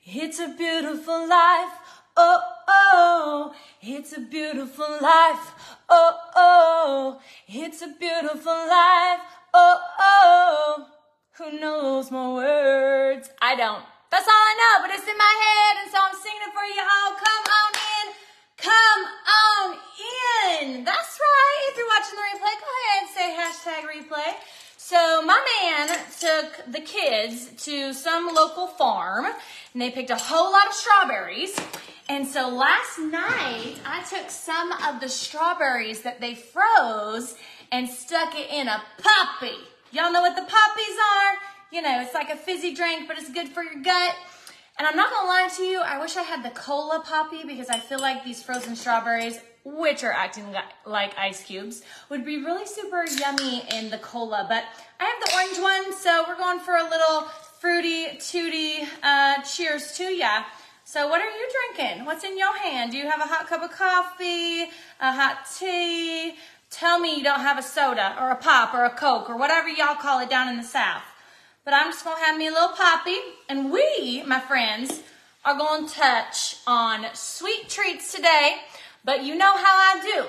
It's a beautiful life. Oh, oh, it's a beautiful life. Oh, oh, it's a beautiful life. Oh, oh, who knows my words? I don't. That's all I know, but it's in my head, and so I'm singing it for you all. Come on in. Come on in. That's right. If you're watching the replay, go ahead and say hashtag replay. So my man took the kids to some local farm, and they picked a whole lot of strawberries. And so last night, I took some of the strawberries that they froze and stuck it in a poppy. Y'all know what the poppies are? You know, it's like a fizzy drink, but it's good for your gut. And I'm not gonna lie to you, I wish I had the cola poppy because I feel like these frozen strawberries, which are acting like ice cubes, would be really super yummy in the cola. But I have the orange one, so we're going for a little fruity tooty cheers to ya. So what are you drinking? What's in your hand? Do you have a hot cup of coffee, a hot tea? Tell me you don't have a soda or a pop or a Coke or whatever y'all call it down in the South. But I'm just gonna have me a little poppy, and we, my friends, are gonna touch on sweet treats today, but you know how I do.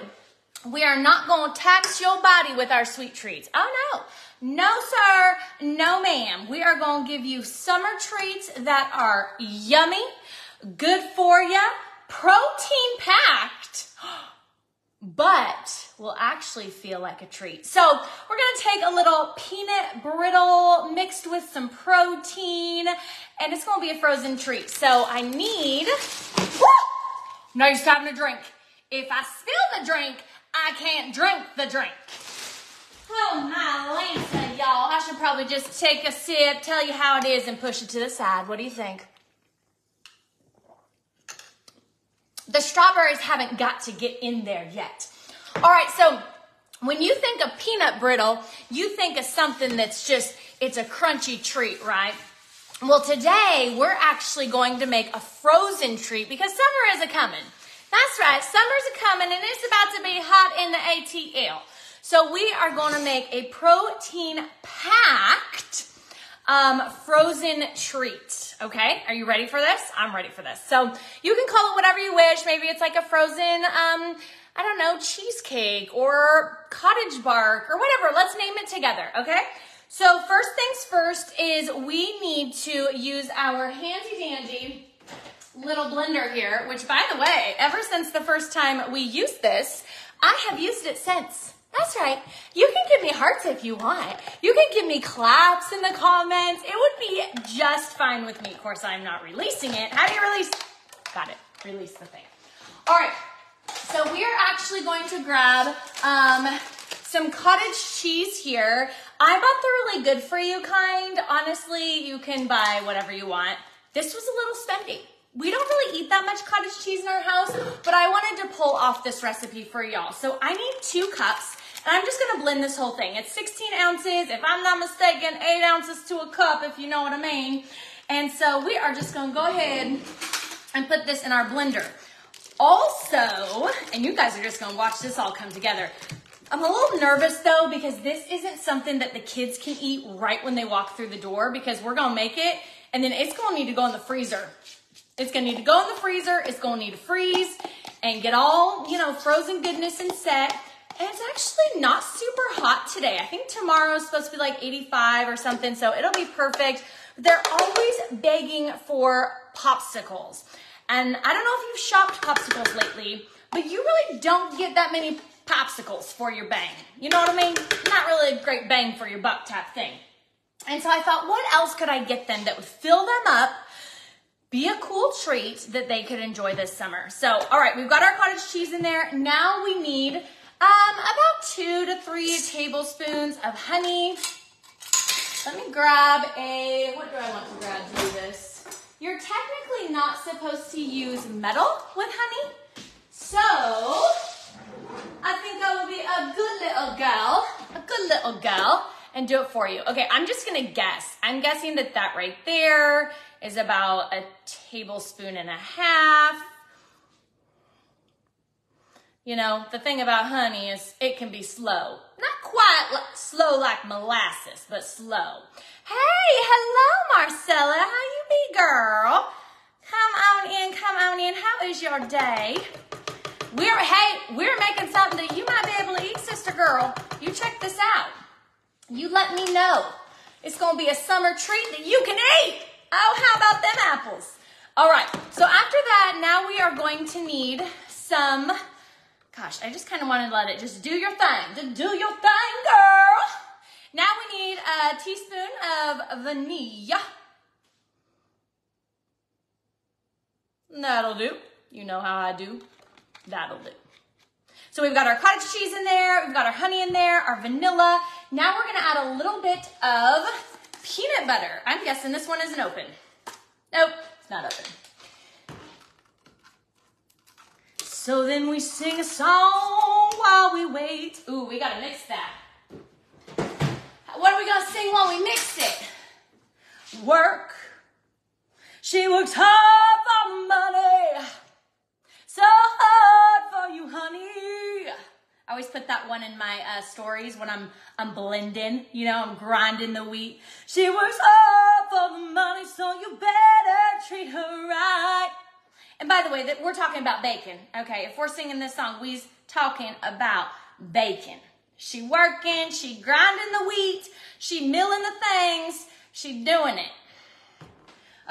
We are not gonna tax your body with our sweet treats. Oh no. No, sir. No, ma'am. We are going to give you summer treats that are yummy, good for you, protein packed, but will actually feel like a treat. So we're going to take a little peanut brittle mixed with some protein, and it's going to be a frozen treat. So I need, now it's time to drink. If I spill the drink, I can't drink the drink. Oh, my Lanta, y'all. I should probably just take a sip, tell you how it is, and push it to the side. What do you think? The strawberries haven't got to get in there yet. All right, so when you think of peanut brittle, you think of something that's just, it's a crunchy treat, right? Well, today, we're actually going to make a frozen treat because summer is a-coming. That's right, summer's a-coming, and it's about to be hot in the ATL. So we are going to make a protein-packed frozen treat, okay? Are you ready for this? I'm ready for this. So you can call it whatever you wish. Maybe it's like a frozen, I don't know, cheesecake or cottage bark or whatever. Let's name it together, okay? So first things first is we need to use our handy-dandy little blender here, which, by the way, ever since the first time we used this, I have used it since. That's right. You can give me hearts if you want. You can give me claps in the comments. It would be just fine with me. Of course, I'm not releasing it. How do you release? Got it. Release the thing. All right. So we are actually going to grab some cottage cheese here. I bought the really good for you kind. Honestly, you can buy whatever you want. This was a little spendy. We don't really eat that much cottage cheese in our house, but I wanted to pull off this recipe for y'all. So I need 2 cups. And I'm just going to blend this whole thing. It's 16 ounces. If I'm not mistaken, 8 ounces to a cup, if you know what I mean. And so we are just going to go ahead and put this in our blender. Also, and you guys are just going to watch this all come together. I'm a little nervous, though, because this isn't something that the kids can eat right when they walk through the door, because we're going to make it, and then it's going to need to go in the freezer. It's going to need to go in the freezer. It's going to need to freeze and get all, you know, frozen goodness and set. And it's actually not super hot today. I think tomorrow is supposed to be like 85 or something, so it'll be perfect. They're always begging for popsicles. And I don't know if you've shopped popsicles lately, but you really don't get that many popsicles for your bang. You know what I mean? Not really a great bang for your buck type thing. And so I thought, what else could I get them that would fill them up, be a cool treat that they could enjoy this summer? So, all right, we've got our cottage cheese in there. Now we need about 2 to 3 tablespoons of honey. Let me grab what do I want to grab to do this? You're technically not supposed to use metal with honey, so I think I will be a good little girl, and do it for you. Okay, I'm just gonna guess. I'm guessing that right there is about 1.5 tablespoons. You know, the thing about honey is it can be slow. Not quite slow like molasses, but slow. Hey, hello, Marcella. How you be, girl? honey, and how is your day? We're making something that you might be able to eat, sister girl. You check this out. You let me know. It's going to be a summer treat that you can eat. Oh, how about them apples? All right, so after that, now we are going to need some, gosh, I just kind of wanted to let it just do your thing. Just do your thing, girl. Now we need a teaspoon of vanilla. That'll do. You know how I do. That'll do. So we've got our cottage cheese in there, we've got our honey in there, our vanilla. Now we're gonna add a little bit of peanut butter. I'm guessing this one isn't open. Nope, it's not open. So then we sing a song while we wait. Ooh, we gotta mix that. What are we gonna sing while we mix it? Work. She works hard for the money. So hard for you, honey. I always put that one in my stories when I'm blending, you know, I'm grinding the wheat. She works hard for the money, so you better treat her right. And by the way, that we're talking about bacon, okay? If we're singing this song, we's talking about bacon. She working, she grinding the wheat, she milling the things, she doing it.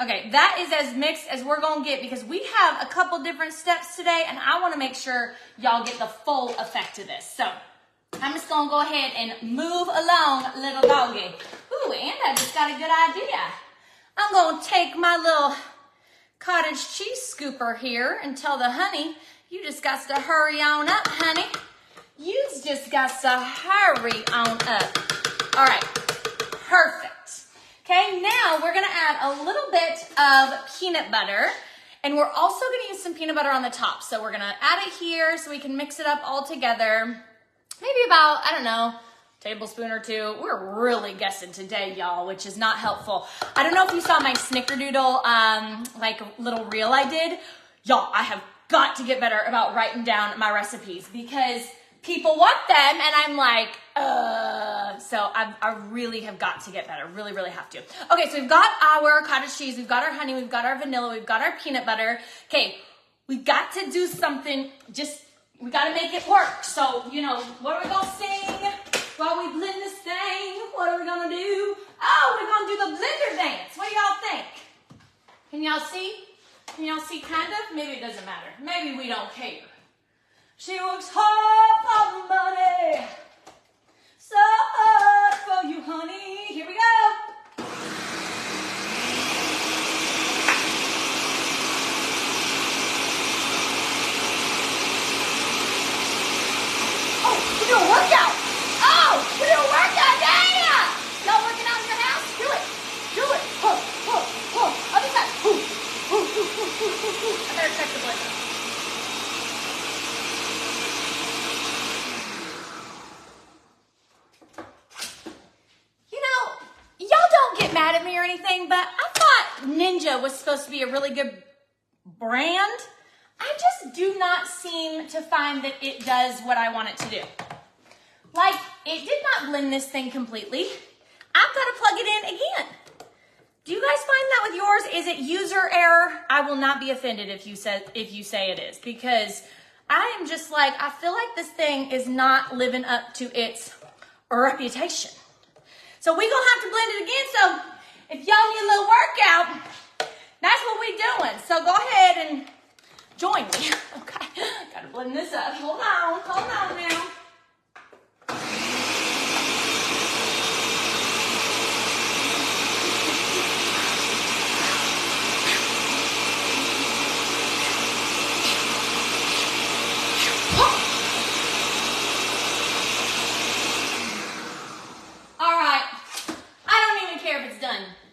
Okay, that is as mixed as we're gonna get because we have a couple different steps today and I wanna make sure y'all get the full effect of this. So, I'm just gonna go ahead and move along, little doggy. Ooh, and I just got a good idea. I'm gonna take my little cottage cheese scooper here and tell the honey, you just got to hurry on up, honey. You just got to hurry on up. All right, perfect. Okay, now we're gonna add a little bit of peanut butter and we're also gonna use some peanut butter on the top. So we're gonna add it here so we can mix it up all together. Maybe about, I don't know, tablespoon or two. We're really guessing today, y'all, which is not helpful. I don't know if you saw my snickerdoodle like little reel I did. Y'all, I have got to get better about writing down my recipes because people want them and I'm like, so I really have got to get better, really, really have to. Okay, so we've got our cottage cheese, we've got our honey, we've got our vanilla, we've got our peanut butter. Okay, we've got to do something, we got to make it work. So, you know, what are we going to sing while we blend this thing? What are we going to do? Oh, we're going to do the blender dance. What do y'all think? Can y'all see? Can y'all see kind of? Maybe it doesn't matter. Maybe we don't care. She works hard for the money, so hard for you, honey. Here we go. Oh, we're doing a workout. Oh, we're doing a workout, yeah. Y'all working out in your house? Do it. Do it. Other side. I better check the blender. Mad at me or anything, but I thought Ninja was supposed to be a really good brand. I just do not seem to find that it does what I want it to do. Like, it did not blend this thing completely. I've got to plug it in again. Do you guys find that with yours? Is it user error? I will not be offended if you say it is, because I am just like, I feel like this thing is not living up to its reputation. So we're going to have to blend it again. So if y'all need a little workout, that's what we're doing. So go ahead and join me. Okay. Got to blend this up. Hold on now.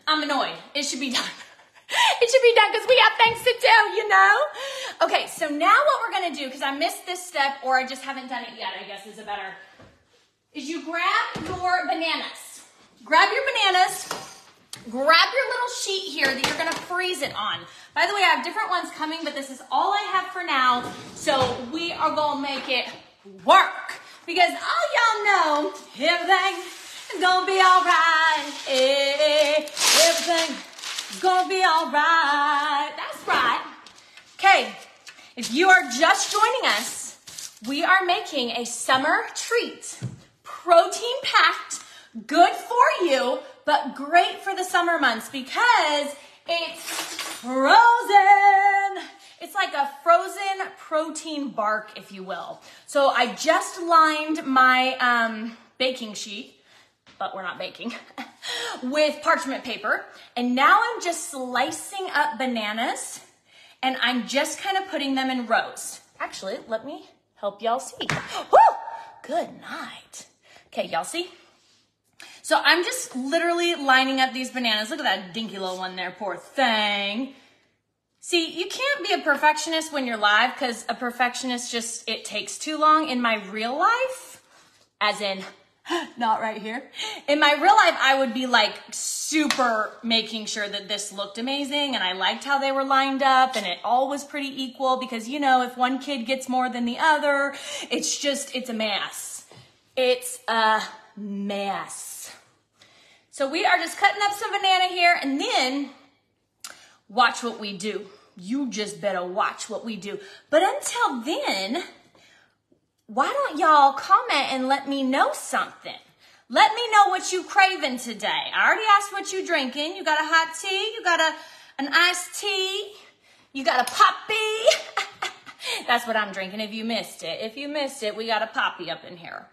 I'm annoyed. It should be done. It should be done because we have things to do, you know? Okay, so now what we're going to do, because I missed this step or I just haven't done it yet, I guess is you grab your bananas. Grab your bananas. Grab your little sheet here that you're going to freeze it on. By the way, I have different ones coming, but this is all I have for now. So we are going to make it work. Because all y'all know, everything is gonna be alright. Everything is gonna be alright. That's right. Okay, If you are just joining us, we are making a summer treat, protein-packed, good for you, but great for the summer months because it's frozen. It's like a frozen protein bark, if you will. So I just lined my baking sheet, but we're not baking, with parchment paper. And now I'm just slicing up bananas and I'm just kind of putting them in rows. Actually, let me help y'all see. Woo! Good night. Okay, y'all see? So I'm just literally lining up these bananas. Look at that dinky little one there, poor thing. See, you can't be a perfectionist when you're live because a perfectionist just, it takes too long. In my real life, as in, not right here. In my real life, I would be like super making sure that this looked amazing and I liked how they were lined up and it all was pretty equal because, you know, if one kid gets more than the other, it's a mess. It's a mess. So we are just cutting up some banana here and then watch what we do. You just better watch what we do. But until then, why don't y'all comment and let me know something? Let me know what you craving today. I already asked what you drinking. You got a hot tea? You got an iced tea? You got a poppy? That's what I'm drinking if you missed it. If you missed it, we got a poppy up in here.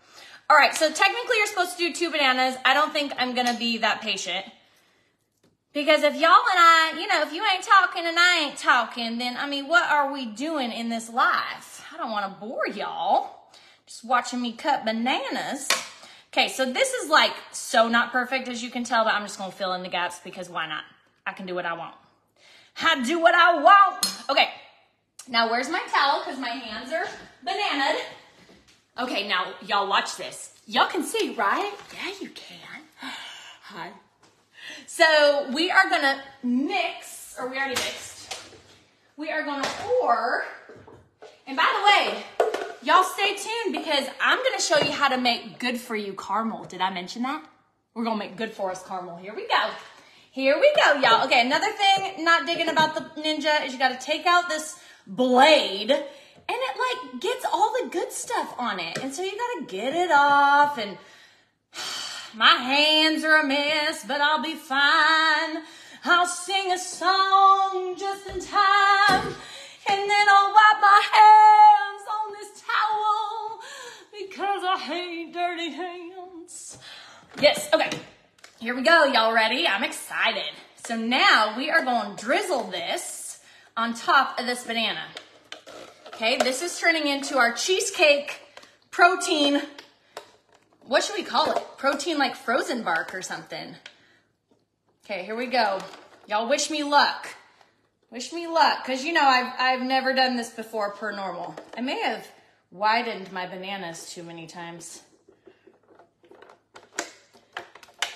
All right, so technically you're supposed to do 2 bananas. I don't think I'm going to be that patient. Because if y'all and I, you know, if you ain't talking and I ain't talking, then, I mean, what are we doing in this live? I don't want to bore y'all. Just watching me cut bananas. Okay, so this is like so not perfect as you can tell, but I'm just going to fill in the gaps because why not? I can do what I want. I do what I want. Okay, now where's my towel? Because my hands are bananaed. Okay, now y'all watch this. Y'all can see, right? Yeah, you can. Hi. So we are going to mix, or we already mixed. We are going to pour. And by the way, y'all stay tuned because I'm going to show you how to make good for you caramel. Did I mention that? We're going to make good for us caramel. Here we go. Here we go, y'all. Okay, another thing not digging about the Ninja is you got to take out this blade and it like gets all the good stuff on it. And so you got to get it off and my hands are a mess, but I'll be fine. I'll sing a song just in time and then I'll wipe my hands on this towel because I hate dirty hands. Yes, okay. Here we go. Y'all ready? I'm excited. So now we are going to drizzle this on top of this banana. Okay, this is turning into our cheesecake protein. What should we call it? Protein like frozen bark or something. Okay, here we go. Y'all wish me luck. Wish me luck, because you know I've never done this before per normal. I may have widened my bananas too many times.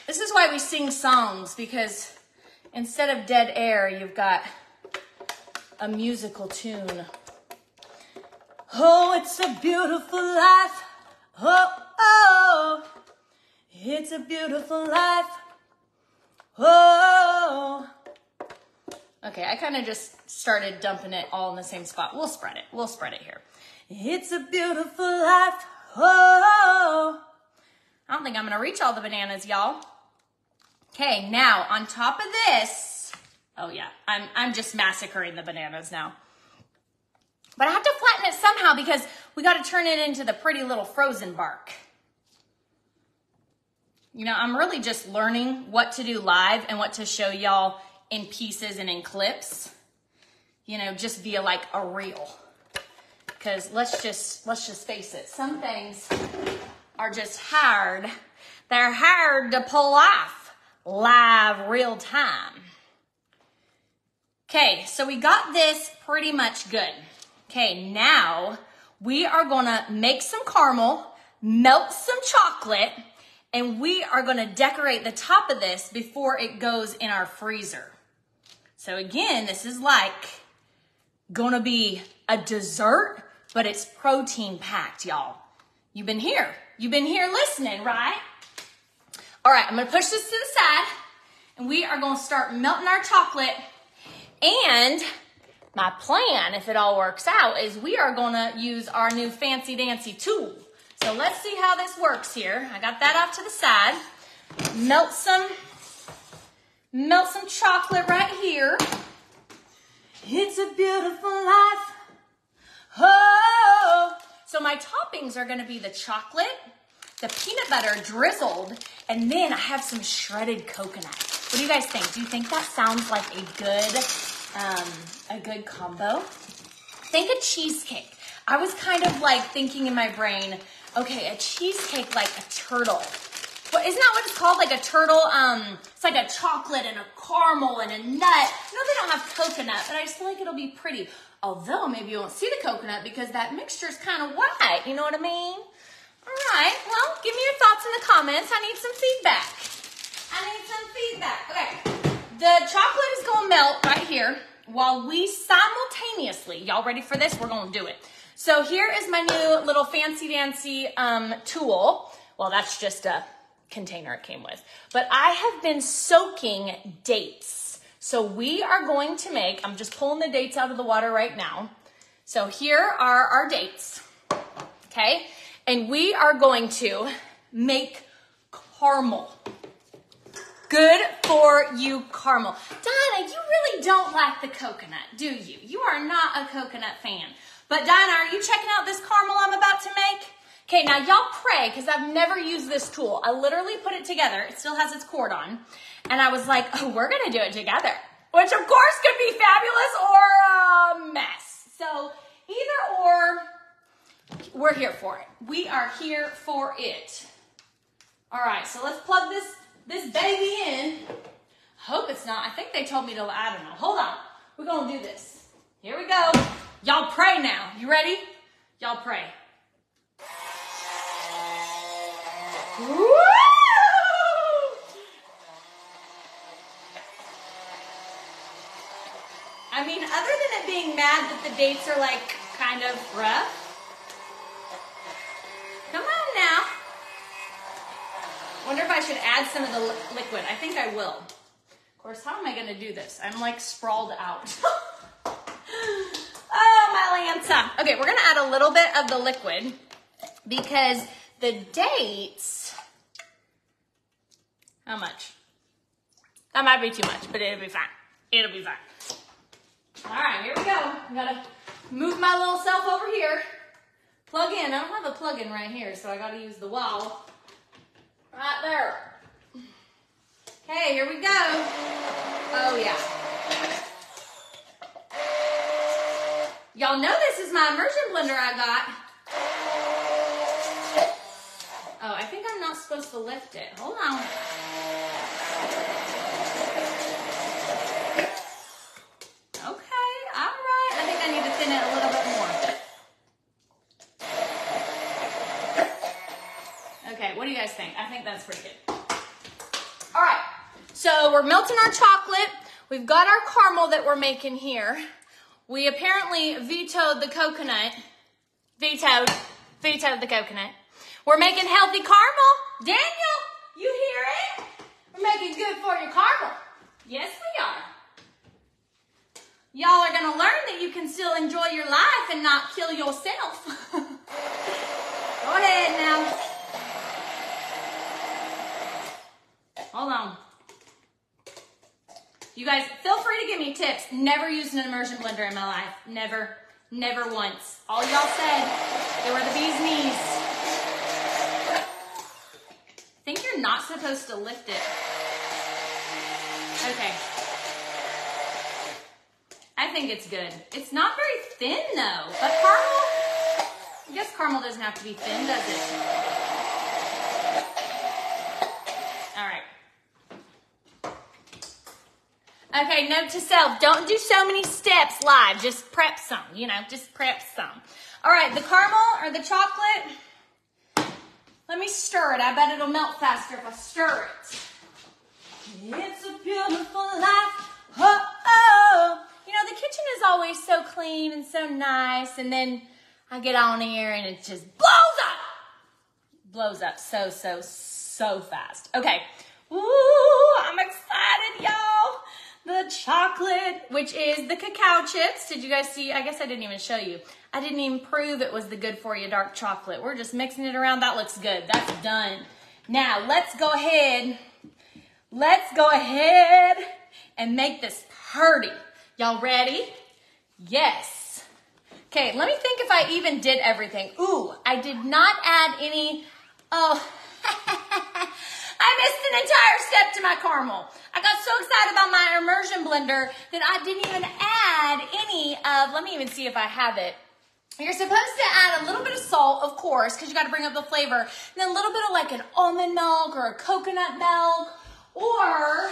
This is why we sing songs, because instead of dead air, you've got a musical tune. Oh, it's a beautiful life. Oh, oh, it's a beautiful life. Oh. Okay, I kind of just started dumping it all in the same spot. We'll spread it. We'll spread it here. It's a beautiful life. Oh. I don't think I'm going to reach all the bananas, y'all. Okay, now on top of this, oh yeah, I'm just massacring the bananas now. But I have to flatten it somehow because we got to turn it into the pretty little frozen bark. You know, I'm really just learning what to do live and what to show y'all in pieces and in clips, you know, just via like a reel. Because let's just face it, some things are just hard. They're hard to pull off live, real time. Okay, so we got this pretty much good. Okay, now we are gonna make some caramel, melt some chocolate, and we are gonna decorate the top of this before it goes in our freezer. So again, this is like gonna be a dessert, but it's protein packed, y'all. You've been here listening, right? All right, I'm gonna push this to the side and we are gonna start melting our chocolate and my plan, if it all works out, is we are gonna use our new fancy dancy tool. So let's see how this works here. I got that off to the side. Melt some chocolate right here. It's a beautiful life. Oh! So my toppings are gonna be the chocolate, the peanut butter drizzled, and then I have some shredded coconut. What do you guys think? Do you think that sounds like a good combo? Think a cheesecake. I was kind of like thinking in my brain, okay, a cheesecake like a turtle. But isn't that what it's called? Like a turtle, it's like a chocolate and a caramel and a nut. I know they don't have coconut, but I just feel like it'll be pretty. Although maybe you won't see the coconut because that mixture is kind of white. You know what I mean? All right, well, give me your thoughts in the comments. I need some feedback. Okay, the chocolate is gonna melt right here while we simultaneously, y'all ready for this? We're gonna do it. So here is my new little fancy dancy tool. Well, that's just a container it came with. But I have been soaking dates. So we are going to make, I'm just pulling the dates out of the water right now. So here are our dates, okay? And we are going to make caramel. Good for you caramel. Dinah, you really don't like the coconut, do you? You are not a coconut fan. But Dinah, are you checking out this caramel I'm about to make? Okay, now y'all pray, because I've never used this tool. I literally put it together. It still has its cord on. And I was like, oh, we're going to do it together. Which, of course, could be fabulous or a mess. So, either or, we're here for it. We are here for it. All right, so let's plug this baby in. Hope it's not. I think they told me to, I don't know. Hold on. We're going to do this. Here we go. Y'all pray now. You ready? Y'all pray. Woo! I mean, other than it being mad that the dates are like kind of rough. Come on now. Wonder if I should add some of the liquid. I think I will. Of course, how am I going to do this? I'm like sprawled out. Oh, my Lanza. Okay, we're going to add a little bit of the liquid because the dates, how much? That might be too much, but it'll be fine. It'll be fine. All right, here we go. I gotta move my little self over here. Plug in. I don't have a plug-in right here, so I gotta use the wall. Right there. Okay, here we go. Oh, yeah. Y'all know this is my immersion blender I got. Oh, I think I'm not supposed to lift it. Hold on. Okay, all right. I think I need to thin it a little bit more. Okay, what do you guys think? I think that's pretty good. All right, so we're melting our chocolate. We've got our caramel that we're making here. We apparently vetoed the coconut. Vetoed the coconut. We're making healthy caramel. Daniel, you hear it? We're making good for your caramel. Yes, we are. Y'all are going to learn that you can still enjoy your life and not kill yourself. Go ahead now. Hold on. You guys, feel free to give me tips. Never used an immersion blender in my life. Never once. All y'all said, they were the bee's knees. I think you're not supposed to lift it. Okay. I think it's good. It's not very thin though, but caramel, I guess caramel doesn't have to be thin, does it? All right. Okay, note to self, don't do so many steps live. Just prep some, just prep some. All right, the caramel or the chocolate, let me stir it. I bet it'll melt faster if I stir it. It's a beautiful life. Oh. The kitchen is always so clean and so nice, and then I get on here and it just blows up. Blows up so fast. Okay. Ooh, I'm excited, y'all. the chocolate, which is the cacao chips. Did you guys see? I guess I didn't even show you. I didn't even prove it was the good for you dark chocolate. We're just mixing it around. That looks good. That's done. Now let's go ahead. Let's go ahead and make this pretty. Y'all ready? Yes. Okay, let me think if I even did everything. Ooh, I did not add any. Oh, I missed an entire step to my caramel. I got so excited about my immersion blender that I didn't even add any of, let me even see if I have it. You're supposed to add a little bit of salt, of course, because you got to bring up the flavor. And then a little bit of like an almond milk or a coconut milk. Or,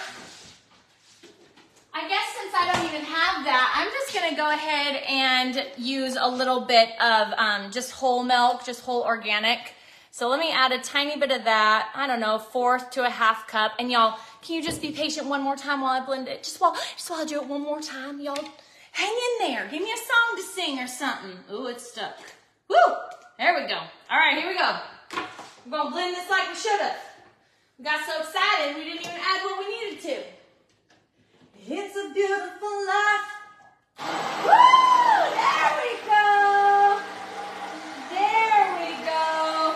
I guess since I don't even have that, I'm just going to go ahead and use a little bit of just whole milk, just whole organic. So let me add a tiny bit of that, I don't know, 1/4 to a 1/2 cup. And y'all, can you just be patient one more time while I blend it? Just while I do it one more time, y'all. Hang in there. Give me a song to sing or something. Ooh, it's stuck. Woo! There we go. All right, here we go. We're going to blend this like we should have. We got so excited, we didn't even add what we needed to. It's a beautiful life. Woo! There we go. There we go.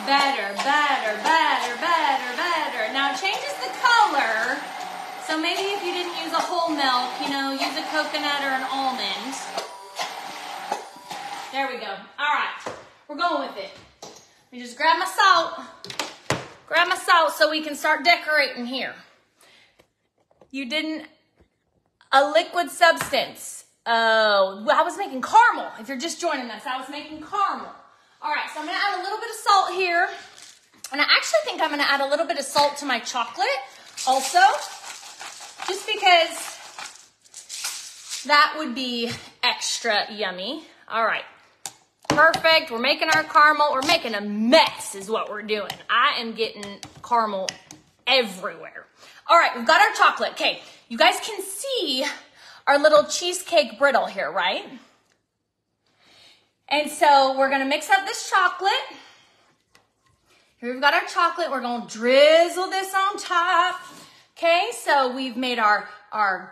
Better, better, better, better, better. Now it changes the color. So maybe if you didn't use a whole milk, you know, use a coconut or an almond. There we go. All right, we're going with it. Let me just grab my salt. Grab my salt so we can start decorating here. You didn't, a liquid substance. Oh, well, I was making caramel. If you're just joining us, I was making caramel. All right, so I'm gonna add a little bit of salt here. And I actually think I'm gonna add a little bit of salt to my chocolate also. Just because that would be extra yummy. All right, perfect. We're making our caramel. We're making a mess is what we're doing. I am getting caramel everywhere. All right, we've got our chocolate. Okay, you guys can see our little cheesecake brittle here, right? And so we're gonna mix up this chocolate. Here we've got our chocolate. We're gonna drizzle this on top. Okay, so we've made our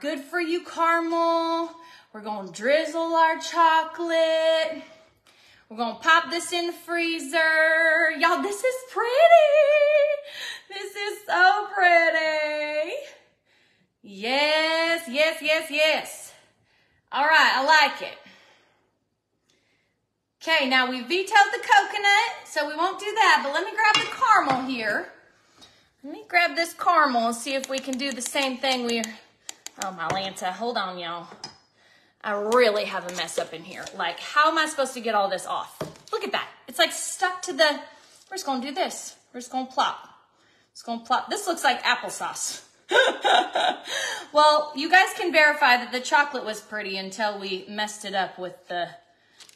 good for you caramel. We're gonna drizzle our chocolate. We're gonna pop this in the freezer. Y'all, this is pretty. This is so pretty. Yes, yes, yes, yes. All right, I like it. Okay, now we vetoed the coconut, so we won't do that, but let me grab the caramel here. Let me grab this caramel and see if we can do the same thing oh my Lanta, hold on y'all. I really have a mess up in here. Like, how am I supposed to get all this off? Look at that, it's like stuck to the, we're just gonna do this. We're just gonna plop. It's gonna plop. This looks like applesauce. Well, you guys can verify that the chocolate was pretty until we messed it up with the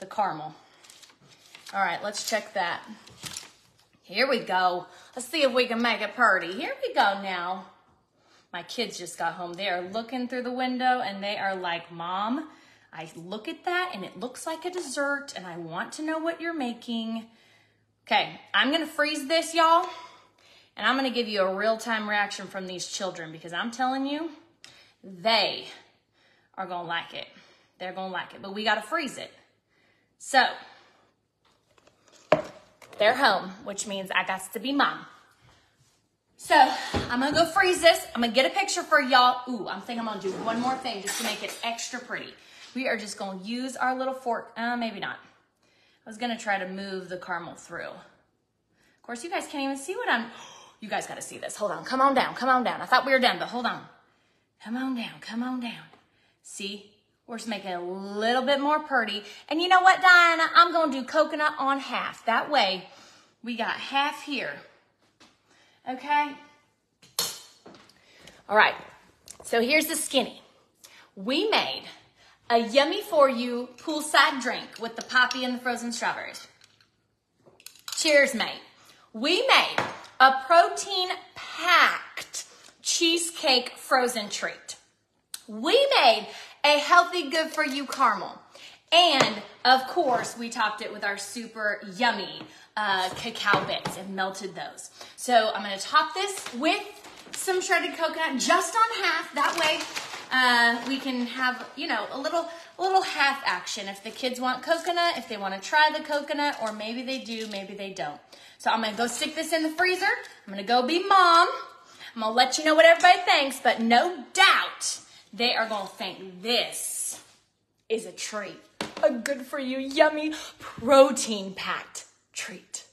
caramel. All right, let's check that. Here we go. Let's see if we can make it pretty. Here we go now. My kids just got home. They are looking through the window and they are like, Mom, I look at that and it looks like a dessert and I want to know what you're making. Okay, I'm gonna freeze this, y'all, and I'm gonna give you a real-time reaction from these children because I'm telling you, they are gonna like it. They're gonna like it, but we gotta freeze it. So, they're home, which means I got to be mom. So I'm gonna go freeze this. I'm gonna get a picture for y'all. Ooh, I'm thinking I'm gonna do one more thing just to make it extra pretty. We are just gonna use our little fork. Maybe not. I was gonna try to move the caramel through. Of course, you guys can't even see what you guys gotta see this. Hold on, come on down, come on down. I thought we were done, but hold on. Come on down, come on down. See? We're just making it a little bit more pretty. And you know what, Diana? I'm going to do coconut on half. That way, we got half here. Okay? All right. So here's the skinny. We made a yummy for you poolside drink with the poppy and the frozen strawberries. Cheers, mate. We made a protein-packed cheesecake frozen treat. We made a healthy, good for you caramel. And of course, we topped it with our super yummy cacao bits and melted those. So I'm gonna top this with some shredded coconut, just on half. That way we can have, you know, a little half action. If the kids want coconut, if they wanna try the coconut, or maybe they do, maybe they don't. So I'm gonna go stick this in the freezer. I'm gonna go be mom. I'm gonna let you know what everybody thinks, but no doubt they are gonna think this is a treat. A good for you, yummy, protein-packed treat.